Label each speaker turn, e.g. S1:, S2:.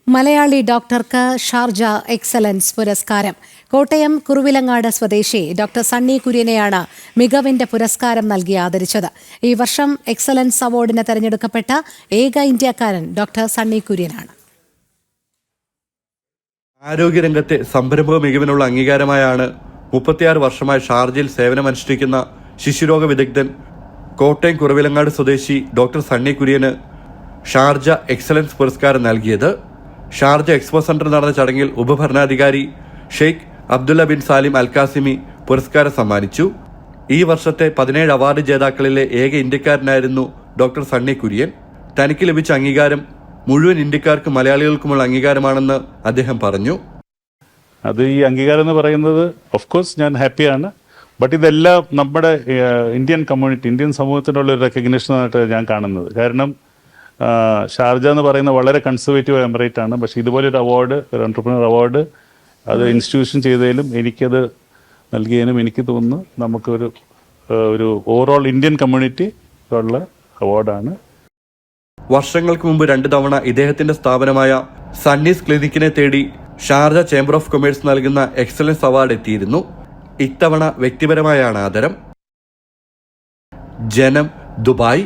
S1: മലയാളി ഡോക്ടർക്ക് Sharjah excellence പുരസ്കാരം. കോട്ടയം കുറുവിലങ്ങാട് സ്വദേശി ഡോക്ടർ സണ്ണി കുര്യനെയാണ് മികവിന്റെ പുരസ്കാരം നൽകി ആദരിച്ചത്. ഈ വർഷം എക്സലൻസ് അവാർഡിന് തെരഞ്ഞെടുക്കപ്പെട്ട ഏക ഇന്ത്യക്കാരൻ ഡോക്ടർ സണ്ണി കുര്യനാണ്.
S2: ആരോഗ്യരംഗത്തെ സംരംഭക മികവിനുള്ള അംഗീകാരമായാണ് 36 വർഷമായി ഷാർജയിൽ സേവനമനുഷ്ഠിക്കുന്ന ശിശുരോഗ വിദഗ്ധൻ കോട്ടയം കുറുവിലങ്ങാട് സ്വദേശി doctor Sunny Kurian Sharjah excellence പുരസ്കാരം നൽകിയത്. ഷാർജ എക്സ്പോ സെന്ററിൽ നടന്ന ചടങ്ങിൽ ഉപഭരണാധികാരി Sheikh Abdullah bin Salim Alqasimi പുരസ്കാരം സമ്മാനിച്ചു. ഈ വർഷത്തെ 17 അവാർഡ് ജേതാക്കളിലെ ഏക ഇന്ത്യക്കാരനായിരുന്നു ഡോക്ടർ സണ്ണി കുര്യൻ. തനിക്ക് ലഭിച്ച അംഗീകാരം മുഴുവൻ ഇന്ത്യക്കാർക്കും മലയാളികൾക്കുമുള്ള അംഗീകാരമാണെന്ന് അദ്ദേഹം പറഞ്ഞു.
S3: അത് ഈ അംഗീകാരം എന്ന് പറയുന്നത് ഓഫ് കോഴ്സ് ഞാൻ ഹാപ്പിയാണ്. ബട്ട് ഇതെല്ലാം നമ്മുടെ ഇന്ത്യൻ കമ്മ്യൂണിറ്റി, ഇന്ത്യൻ സമൂഹത്തിനുള്ള ഒരു റെക്കഗ്നേഷനായിട്ട് ഞാൻ കാണുന്നത്. കാരണം ഷാർജ എന്ന് പറയുന്ന വളരെ കൺസർവേറ്റീവ് എമിറേറ്റ് ആണ്. പക്ഷേ ഇതുപോലൊരു അവാർഡ്, ഒരു എൻ്റർപ്രനർ അവാർഡ്, അത് ഇൻസ്റ്റിറ്റ്യൂഷൻ ചെയ്തതിലും എനിക്കത് നൽകിയതിനും എനിക്ക് തോന്നുന്നു നമുക്കൊരു ഓവറോൾ ഇന്ത്യൻ കമ്മ്യൂണിറ്റി ഉള്ള അവാർഡാണ്.
S2: വർഷങ്ങൾക്ക് മുമ്പ് 2 തവണ ഇദ്ദേഹത്തിന്റെ സ്ഥാപനമായ സണ്ണീസ് ക്ലിനിക്കിനെ തേടി ഷാർജ ചേംബർ ഓഫ് കൊമേഴ്സ് നൽകുന്ന എക്സലൻസ് അവാർഡ് എത്തിയിരുന്നു. ഇത്തവണ വ്യക്തിപരമായാണ് ആദരം. ജനം, ദുബായ്.